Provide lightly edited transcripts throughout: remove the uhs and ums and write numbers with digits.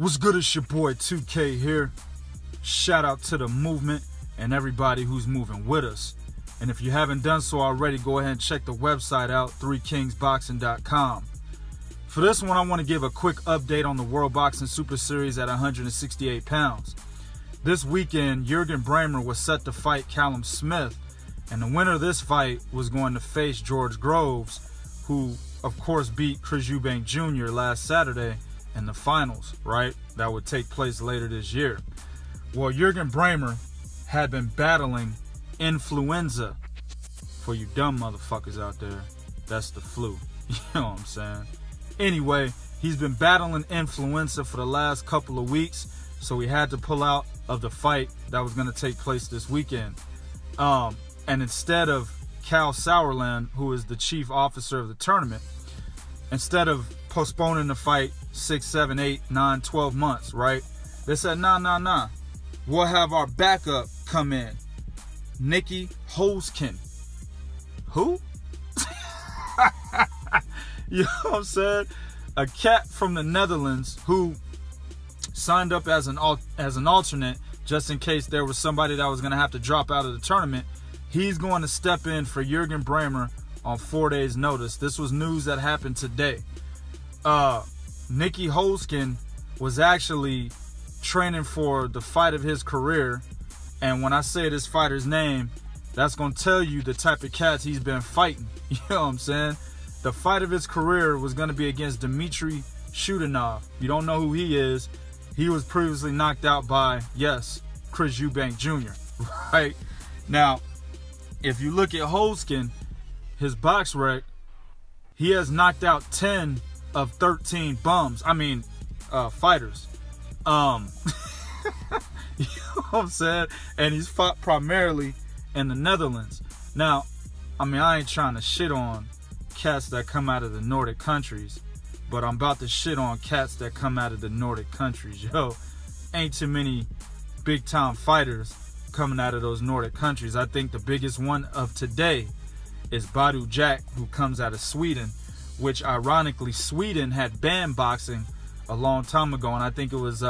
What's good? It's your boy 2K here. Shout out to the movement and everybody who's moving with us. And if you haven't done so already, go ahead and check the website out, 3kingsboxing.com. For this one, I want to give a quick update on the World Boxing Super Series at 168 pounds. This weekend, Juergen Braehmer was set to fight Callum Smith, and the winner of this fight was going to face George Groves, who, of course, beat Chris Eubank Jr. last Saturday in the finals, right? That would take place later this year. Well, Juergen Braehmer had been battling influenza. For you dumb motherfuckers out there, that's the flu. You know what I'm saying? Anyway, he's been battling influenza for the last couple of weeks, so he had to pull out of the fight that was going to take place this weekend. And instead of Cal Sauerland, who is the chief officer of the tournament, instead of postponing the fight 6, 7, 8, 9, 12 months, right? They said, nah. We'll have our backup come in. Nieky Holzken. Who? You know what I'm saying? A cat from the Netherlands who signed up as an alternate just in case there was somebody that was going to have to drop out of the tournament. He's going to step in for Juergen Braehmer on 4 days' notice. This was news that happened today. Nieky Holzken was actually training for the fight of his career, and when I say this fighter's name, that's going to tell you the type of cats he's been fighting. You know what I'm saying? The fight of his career was going to be against Dmitry Shudanov. You don't know who he is. He was previously knocked out by, yes, Chris Eubank Jr. Right? Now, if you look at Holzken, his box rec, he has knocked out 10 of 13 fighters. You know what I'm saying? And he's fought primarily in the Netherlands. Now, I ain't trying to shit on cats that come out of the Nordic countries, but I'm about to shit on cats that come out of the Nordic countries. Yo, ain't too many big time fighters coming out of those Nordic countries. I think the biggest one of today is Badou Jack, who comes out of Sweden, which ironically Sweden had banned boxing a long time ago, and I think it was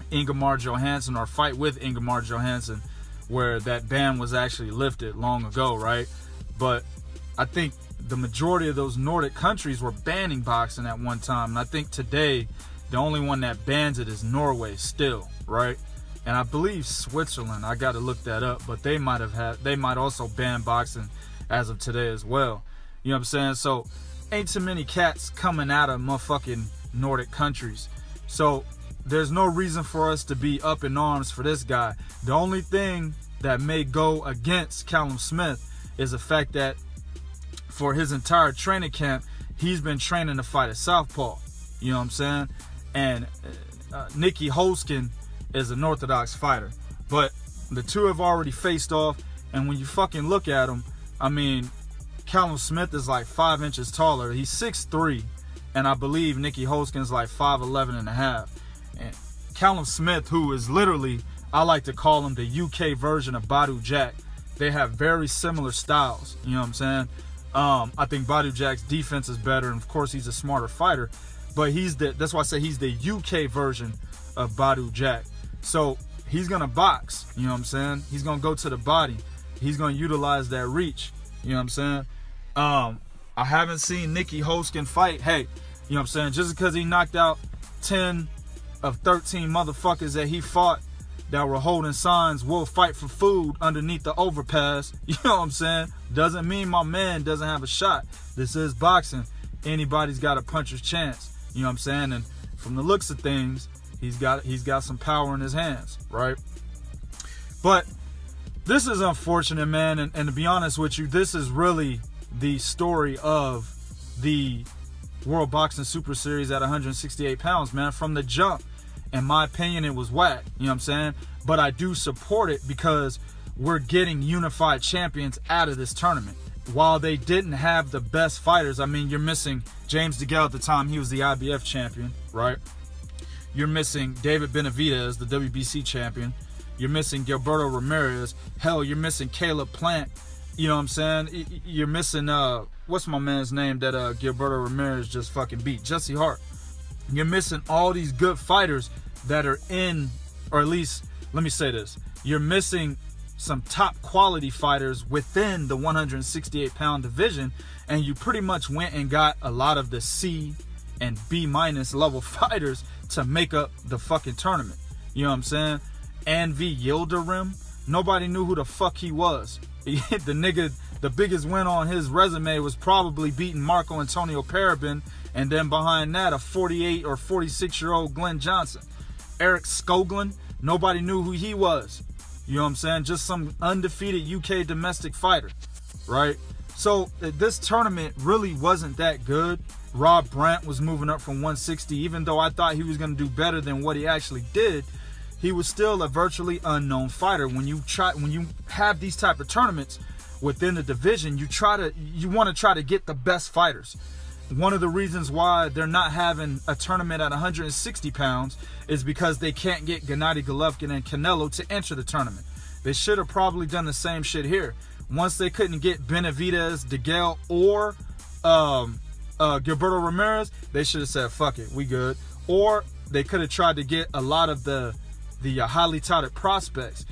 Ingemar Johansson, or fight with Ingemar Johansson, where that ban was actually lifted long ago, right? But I think the majority of those Nordic countries were banning boxing at one time, and I think today the only one that bans it is Norway still, right? And I believe Switzerland, I got to look that up, but they might also ban boxing as of today as well. You know what I'm saying? So ain't too many cats coming out of motherfucking Nordic countries. So there's no reason for us to be up in arms for this guy. The only thing that may go against Callum Smith is the fact that for his entire training camp, he's been training to fight a southpaw. You know what I'm saying? And Nieky Holzken is an orthodox fighter. But the two have already faced off, and when you fucking look at him, Callum Smith is like 5 inches taller. He's 6'3", and I believe Nieky Holzken is like 5'11 and a half. And Callum Smith, who is literally, I like to call him the UK version of Badou Jack. They have very similar styles. You know what I'm saying? I think Badou Jack's defense is better, and of course he's a smarter fighter. But that's why I say he's the UK version of Badou Jack. So he's gonna box. You know what I'm saying? He's gonna go to the body. He's gonna utilize that reach. You know what I'm saying? I haven't seen Nieky Holzken fight. Hey, you know what I'm saying? Just because he knocked out 10 of 13 motherfuckers that he fought that were holding signs, "We'll fight for food" underneath the overpass, you know what I'm saying? Doesn't mean my man doesn't have a shot. This is boxing. Anybody's got a puncher's chance. You know what I'm saying? And from the looks of things, he's got some power in his hands, right? But this is unfortunate, man, and to be honest with you, this is really the story of the World Boxing Super Series at 168 pounds, man. From the jump, in my opinion, it was whack, you know what I'm saying? But I do support it because we're getting unified champions out of this tournament. While they didn't have the best fighters, you're missing James DeGale at the time. He was the IBF champion, right? You're missing David Benavidez, the WBC champion. You're missing Gilberto Ramirez. Hell, you're missing Caleb Plant. You know what I'm saying? You're missing, what's my man's name that Gilberto Ramirez just fucking beat? Jesse Hart. You're missing all these good fighters that are in, or at least, let me say this. You're missing some top quality fighters within the 168-pound division, and you pretty much went and got a lot of the C and B- level fighters to make up the fucking tournament. You know what I'm saying? Anvi Yildirim, nobody knew who the fuck he was. The nigga, the biggest win on his resume was probably beating Marco Antonio Parabin, and then behind that, a 48 or 46-year-old Glenn Johnson. Eric Skoglund, nobody knew who he was. You know what I'm saying? Just some undefeated UK domestic fighter, right? So this tournament really wasn't that good. Rob Brandt was moving up from 160. Even though I thought he was going to do better than what he actually did, he was still a virtually unknown fighter. When you have these type of tournaments within the division, you want to try to get the best fighters. One of the reasons why they're not having a tournament at 160 pounds is because they can't get Gennady Golovkin and Canelo to enter the tournament. They should have probably done the same shit here. Once they couldn't get Benavidez, DeGale, or Gilberto Ramirez, they should have said, fuck it, we good. Or they could have tried to get a lot of the highly touted prospects.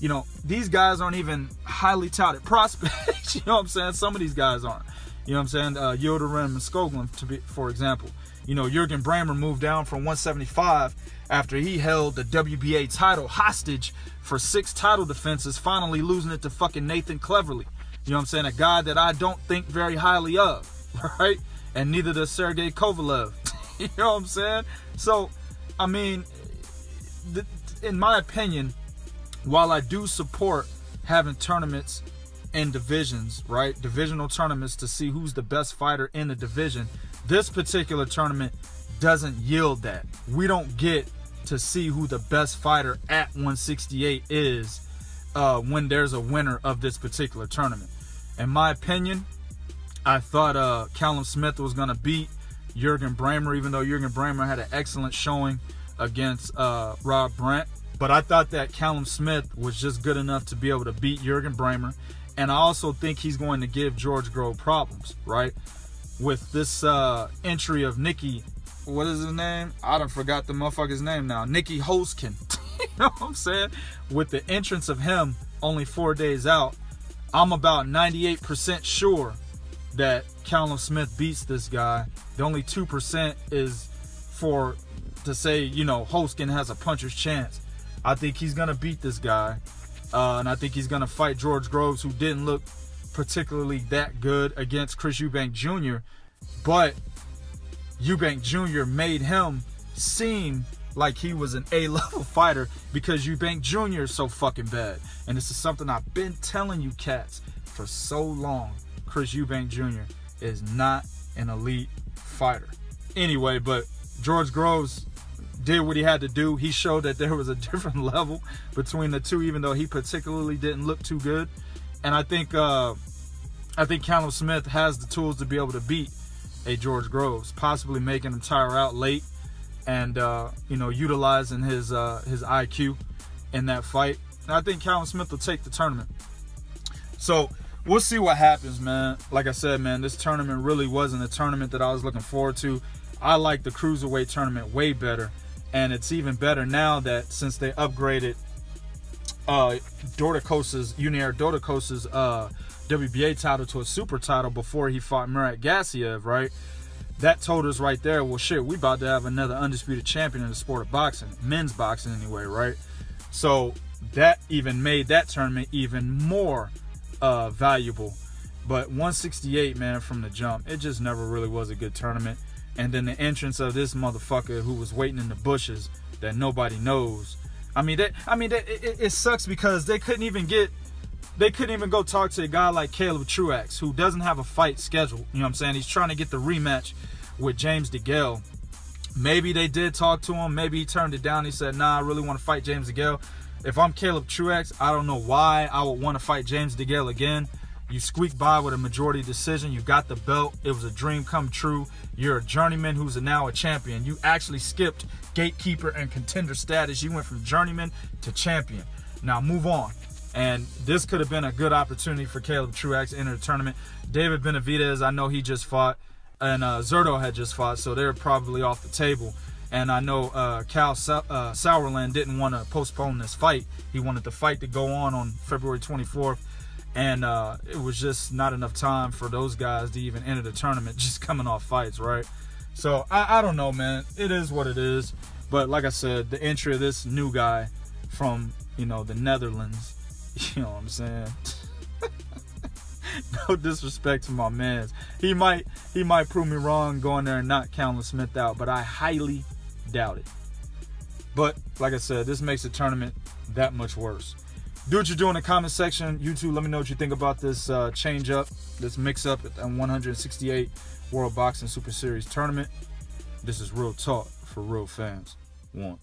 You know, these guys aren't even highly touted prospects. You know what I'm saying? Some of these guys aren't. You know what I'm saying? Yildirim and Skoglund, for example. You know, Juergen Braehmer moved down from 175 after he held the WBA title hostage for 6 title defenses, finally losing it to fucking Nathan Cleverly. You know what I'm saying? A guy that I don't think very highly of, right? And neither does Sergey Kovalev. You know what I'm saying? So, I mean, in my opinion, while I do support having tournaments in divisions, right? Divisional tournaments to see who's the best fighter in the division. This particular tournament doesn't yield that. We don't get to see who the best fighter at 168 is when there's a winner of this particular tournament. In my opinion, I thought Callum Smith was going to beat Juergen Braehmer, even though Juergen Braehmer had an excellent showing against Rob Brandt. But I thought that Callum Smith was just good enough to be able to beat Juergen Braehmer. And I also think he's going to give George Grove problems, right? With this entry of Nieky, what is his name? I done forgot the motherfucker's name now. Nieky Holzken. You know what I'm saying? With the entrance of him only 4 days out, I'm about 98% sure that Callum Smith beats this guy. The only 2% is to say, you know, Holzken has a puncher's chance. I think he's going to beat this guy. And I think he's going to fight George Groves, who didn't look particularly that good against Chris Eubank Jr. But Eubank Jr. made him seem like he was an A-level fighter because Eubank Jr. is so fucking bad. And this is something I've been telling you cats for so long. Chris Eubank Jr. is not an elite fighter. Anyway, but George Groves did what he had to do. He showed that there was a different level between the two, even though he particularly didn't look too good. And I think Callum Smith has the tools to be able to beat a George Groves, possibly making him tire out late, and you know, utilizing his IQ in that fight. And I think Callum Smith will take the tournament. So we'll see what happens, man. Like I said, man, this tournament really wasn't a tournament that I was looking forward to. I like the cruiserweight tournament way better. And it's even better now that since they upgraded Unier Dordakos's WBA title to a super title before he fought Murat Gassiev, right? That told us right there, well, shit, we about to have another undisputed champion in the sport of boxing, men's boxing anyway, right? So that even made that tournament even more valuable. But 168, man, from the jump, it just never really was a good tournament. And then the entrance of this motherfucker who was waiting in the bushes that nobody knows. It sucks because they couldn't even go talk to a guy like Caleb Truax, who doesn't have a fight scheduled. You know what I'm saying? He's trying to get the rematch with James DeGale. Maybe they did talk to him. Maybe he turned it down. He said, nah, I really want to fight James DeGale. If I'm Caleb Truax, I don't know why I would want to fight James DeGale again. You squeaked by with a majority decision. You got the belt. It was a dream come true. You're a journeyman who's now a champion. You actually skipped gatekeeper and contender status. You went from journeyman to champion. Now move on. And this could have been a good opportunity for Caleb Truax to enter the tournament. David Benavidez, I know he just fought. and Zerto had just fought, so they're probably off the table. And I know Cal Sauerland didn't want to postpone this fight. He wanted the fight to go on February 24th. And it was just not enough time for those guys to even enter the tournament, just coming off fights, right? So I don't know, man. It is what it is. But like I said, the entry of this new guy from, you know, the Netherlands, you know what I'm saying? No disrespect to my mans. He might prove me wrong going there and knock Callum Smith out, but I highly doubt it. But like I said, this makes the tournament that much worse. Do what you do in the comment section. YouTube, let me know what you think about this change up, this mix up at the 168 World Boxing Super Series tournament. This is Real Talk for real fans. 1.